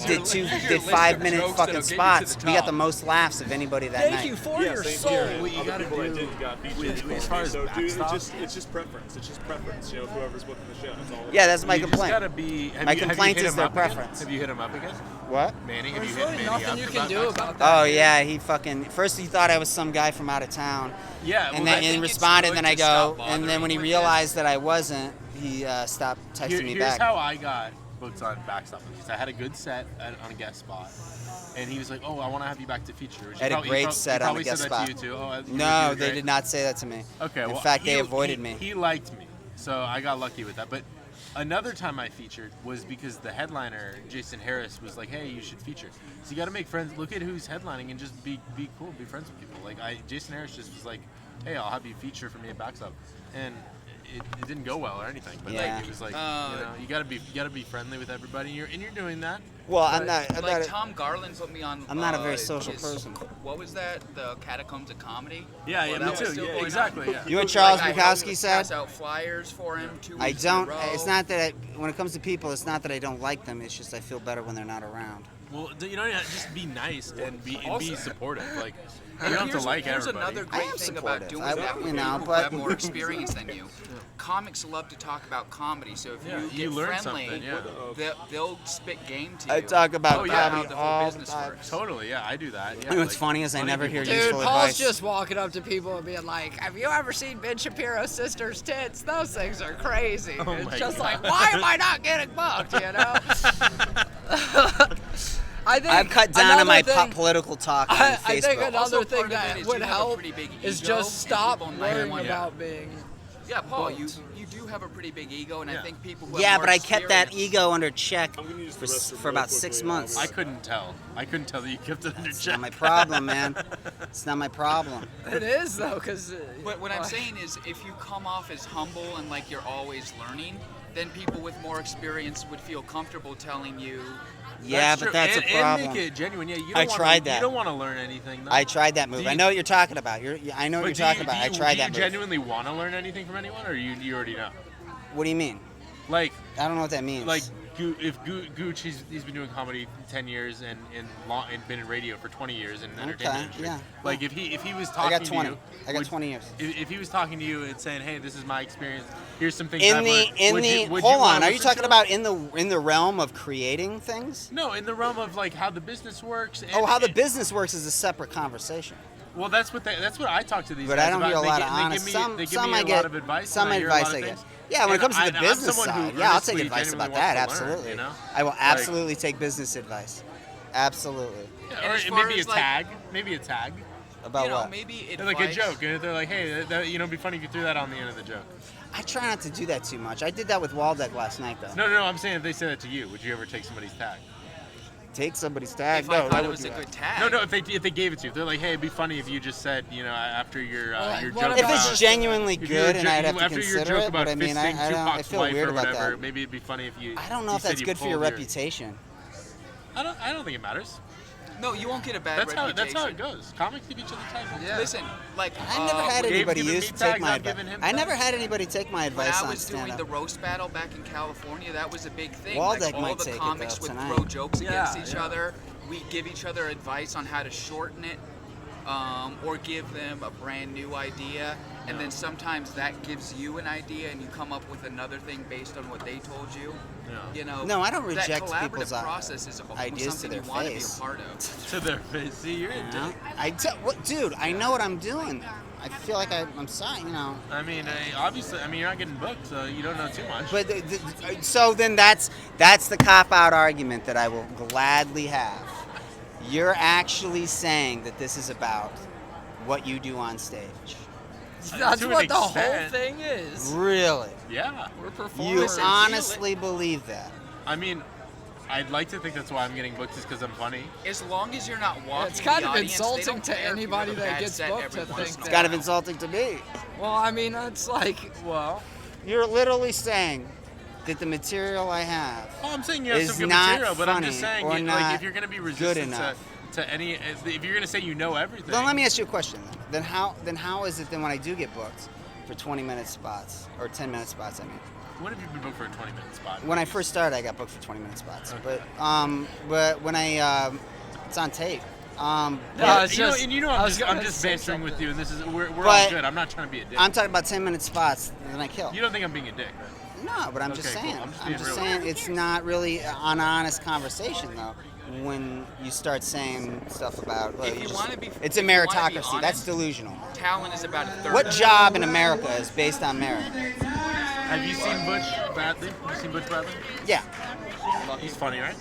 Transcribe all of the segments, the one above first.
did 5-minute fucking spots. We got the most laughs of anybody that night. Thank you for your same soul. here. What you gotta People I do did got featured. as far as so, dude, backstop? it's just preference. It's just preference. You know, whoever's booking the show. That's all. Yeah, that's my You just complaint. gotta be. My complaint is their preference. preference. Have you hit him up again, What? Manning? Have There's you hit really Manning nothing up you for can that do backstop? about that. Oh yeah, he fucking. First he thought I was some guy from out of town. Yeah, And well, then I he think responded, good and I to stop go, and then bothering when he with realized that I wasn't, he stopped texting me Here's back. how I got booked on Backstop. Because I had a good set on a guest spot, and he was like, "Oh, I want to have you back to feature." Which I had a probably- great he prob- set he on a probably guest said spot. that to you too. Oh, you No, were they great. did not say that to me. Okay, In well, fact, they he- avoided he- me. He liked me, so I got lucky with that. But another time I featured was because the headliner, Jason Harris, was like, "Hey, you should feature." So you got to make friends. Look at who's headlining and just be cool, be friends with people. Like Jason Harris just was like, "Hey, I'll have you feature for me at Backstop," and it didn't go well or anything. But Yeah. like, it was like, you gotta be friendly with everybody, and you're doing that. Well, I'm not. Like Tom Garland put me on. I'm not a very social his- person. What was that? The Catacombs of Comedy. Yeah, Well, me that was too. still Yeah, going on. exactly. Yeah. You and Charles Like, I Bukowski helped said? pass out flyers for him 2 I weeks in a don't. row. It's not that when it comes to people, it's not that I don't like them. It's just I feel better when they're not around. Well, you know, just be nice and be Also- supportive. Like you don't have to like here's everybody. another I great am thing supportive. about doing I- that with you know, people but- who have more experience than you. Comics love to talk about comedy, so if Yeah, you you get learn friendly, something, yeah. they'll spit game to you. I talk about Oh, yeah, how comedy the all whole the business time. works. Totally, yeah, I do that. Yeah, You know what's like, funny is I funny never people hear do. Dude, useful Paul's advice. just walking up to people and being like, "Have you ever seen Ben Shapiro's sister's tits? Those things are crazy." Oh it's my just God. like, why am I not getting booked? You know. I think I've cut down on my another thing- political talk on I Facebook. think another Also, thing part of it that is would you have a help pretty big is ego, just and stop people might worrying want- about being. Yeah, Paul, Booked. you do have a pretty big ego, and Yeah. I think people who have Yeah, more but I kept that experience- ego under check I'm gonna use the for, restroom for really about 6 quickly, months. I couldn't tell. I couldn't tell that you kept it under It's check. not my problem, man. It's not my problem. It is though, because. But what I'm saying is, if you come off as humble and like you're always learning, then people with more experience would feel comfortable telling you. Yeah, true. but that's and, a problem. And make it genuine. Yeah, you don't I wanna, tried that. You don't want to learn anything. Though. I tried that move. Do I you- know what you're talking about. I know what But you're do talking you- about. do I you- tried do that you move. genuinely want to learn anything from anyone, or you already know? What do you mean? Like I don't know what that means. if Gooch, he's been doing comedy 10 years and been in radio for 20 years in the entertainment industry. yeah. Like if he was I talking got to 20. you, I got would- 20 years. If he was talking to you and saying, "Hey, this is my experience. Here's some things In I've the learned," would you hold wanna on, are you listen talking to about in the realm of creating things? No, in the realm of like how the business works. And, Oh, how the business works is a separate conversation. Well, that's what I talk to these But guys I don't about. hear a They lot gi- of they give honest. me- Some they give some me I a get lot of advice. some and I hear a lot advice of I get. things. Yeah, when it And comes to the I'm business someone who side, yeah, I'll take earnestly, advice genuinely about that. wants to learn, Absolutely, you know? I will Like- absolutely take business advice. Absolutely. Yeah, And or as far maybe a as, like- tag. Maybe a tag. About you know, what? maybe They're like a advice- joke. They're like, hey, it'd be funny if you threw that on the end of the joke. I try not to do that too much. I did that with Waldeck last night, though. No. I'm saying if they say that to you, would you ever take somebody's tag? Take somebody's tag. If No, I I thought it would was do a that. good tag. No. If they gave it to you, they're like, hey, it'd be funny if you just said, after your Well, your what joke. about- If about, it's genuinely if you good were and I'd have to after your consider joke it, about but I mean, fisting I Tupac's feel wife weird or about whatever, that. maybe it'd be funny if you. I don't know you if said that's you good for your pulled reputation. I don't think it matters. No, you won't get a bad That's how reputation. it goes. Comics give each other tags. Yeah. Listen, like I never had Gabe anybody giving use me to take tags, my I've advice. given him I never tags. had anybody take my when advice I on was doing stand the up. roast battle back in California, that was a big thing. Waldeck like all might the take it, comics though, would tonight. throw jokes against Yeah, each yeah. other. We give each other advice on how to shorten it, or give them a brand new idea, and then sometimes that gives you an idea, and you come up with another thing based on what they told you. Yeah. You know. No, I don't reject that people's, collaborative process is ideas to something their you want to be face. a part of. To their face. See, you're a You know? dick. Dude, I know what I'm doing. I feel like I'm sorry, I mean, obviously, you're not getting booked, so you don't know too much. But so then that's the cop-out argument that I will gladly have. You're actually saying that this is about what you do on stage. That's to an what the whole extent. thing is. Really? yeah. We're You performers. honestly believe that? I mean, I'd like to think that's why I'm getting booked, is because I'm funny. As long as you're not walking It's kind the of audience, they insulting don't to care if you anybody have a that bad gets set booked every to once think in a It's that. kind of insulting to me. Well, I mean, it's like, Well, You're literally saying that the material I have I'm saying you have is some good not material, but I'm just funny saying, or like, not if you're going to be good resistant enough. to any, if you're going to say you know everything. Then let me ask you a question. Then how is it then when I do get booked for 20-minute spots or 10-minute spots? I mean, When have you been booked for a 20-minute spot? When I first started, I got booked for 20-minute spots. Okay. But when I, it's on tape. No, Yeah, it's you know, just- and you know, I I'm was gonna just say bantering with you, and this is we're all But good. I'm not trying to be a dick. I'm talking about 10-minute spots, and then I kill. You don't think I'm being a dick, right? No, but I'm just Okay, cool. saying. I'm just I'm being just real. saying it's not really an honest conversation though. When you start saying stuff about, well, If you just- wanna be- it's a if you wanna be meritocracy. That's honest, delusional. Talent is about a third. What job in America is based on merit? Have you seen Butch Bradley? Have you seen Butch Bradley? Yeah, He's funny, right?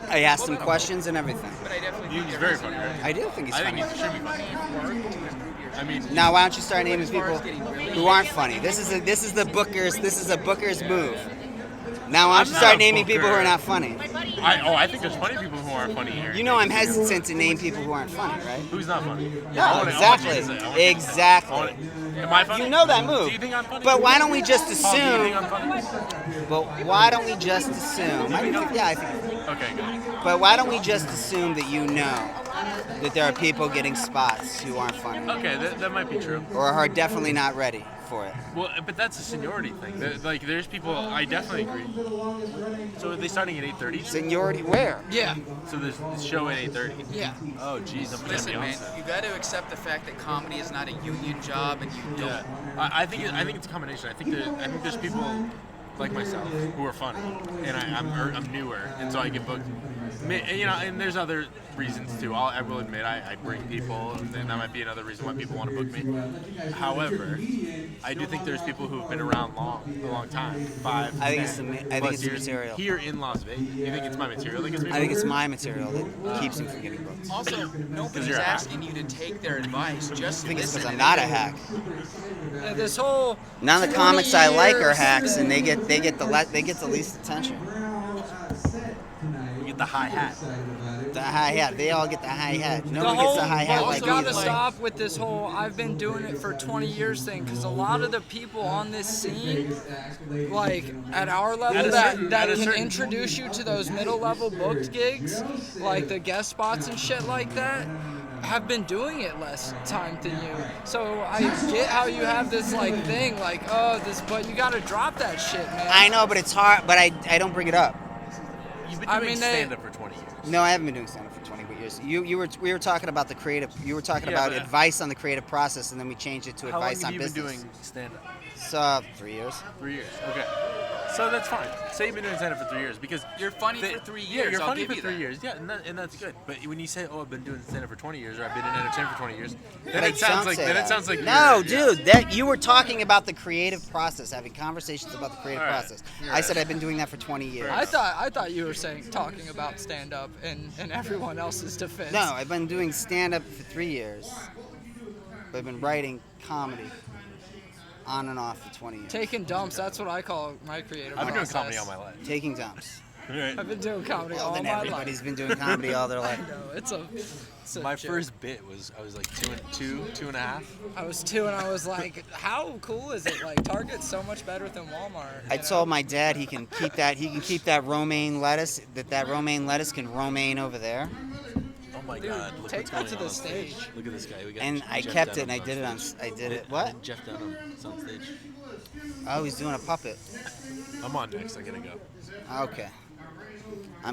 I asked him questions and everything. But I definitely think He's there very is a- funny, right? I do think he's I funny. think he's extremely funny. I mean, Now, why don't you start naming people who aren't funny? This is the Booker's. This is a Booker's move. Now, why I'm don't you not start a naming people who are Booker. not funny? I think there's funny people who aren't funny here. You know, I'm hesitant to name people who aren't funny, right? Who's not funny? No, I want you to say- I want you to say- exactly. Am I funny? You know that move. Do you think I'm funny? But why don't we just Paul, do you think assume? I'm funny? But why don't we just assume? I think, yeah, I think. Okay, good. But why don't we just assume that you know that there are people getting spots who aren't funny Okay, that might be true. or are definitely not ready for it? Well, but that's a seniority thing. Like, there's people. I definitely agree. So are they starting at 8:30? Seniority where? Yeah. So there's this show at 8:30. Yeah. Oh, geez, I'm gonna Listen, be on man, set. you got to accept the fact that comedy is not a union job, and you don't. Yeah, I think it's a combination. I think there's people like myself who are funny, and I'm newer, and so I get booked. You know, and there's other reasons too. I will admit I bring people, and that might be another reason why people want to book me. However, I do think there's people who've been around a long time, 5, I think 10 it's the ma- I think plus it's the years material. here in Las Vegas. You think it's my material that gets me I think booked? it's my material that keeps him from getting booked. Also, nobody's you're a hack. asking you to take their advice. Just I think it's listen. because I'm and not a if- hack. Yeah, this whole. None of the 20 comics I like are years- hacks, and they get the least attention. You get the high hat. The hi hat, they all get the hi hat. The Nobody whole, gets the hi hat you like gotta me. stop with this whole I've been doing it for 20 years thing, because a lot of the people on this scene, like at our level, At a that certain- that at a can certain- introduce you to those middle level booked gigs, like the guest spots and shit like that, have been doing it less time than you. So I get how you have this like thing, like but you gotta drop that shit, man. I know, but it's hard. But I don't bring it up. You've been I doing mean, they- stand-up for 20 years. No, I haven't been doing stand up for 20 years. We were talking about the creative. You were talking Yeah, about but- advice on the creative process, and then we changed it to How long advice have on you business. been doing stand-up? So 3 years. 3 years. Okay. So that's fine. Say you've been doing stand-up for 3 years because You're funny for 3 Yeah, years, you're I'll funny give for you 3 that. years. Yeah, and that's good. But when you say, "Oh, I've been doing stand-up for 20 years," or "I've been in entertainment for 20 years," then But it sounds don't like say then that. it sounds like no, you're- dude. That you were talking about the creative process, having conversations about the creative All right. process. You're I right. said I've been doing that for 20 years. I thought you were talking about stand up in everyone else's defense. No, I've been doing stand up for 3 years. But I've been writing comedy on and off for 20 years. Taking dumps, that's what I call my creative I've been doing process. comedy all my life. Taking dumps. Right. I've been doing comedy Well, all then my everybody's life. been doing comedy all their life. No, it's a My joke. first bit was I was like two and a half. I was 2 and I was like, how cool is it? Like Target's so much better than Walmart. I you know? told my dad he can keep that romaine lettuce. That romaine lettuce can romaine over there. Oh my Dude, God! Look take what's that going to on the on stage. stage. Look at this guy. We got And I Jeff kept it Dunham and I did it on. stage. I did it. And What? Jeff Dunham is on stage. Oh, he's doing a puppet. I'm on next. I gotta go. Okay.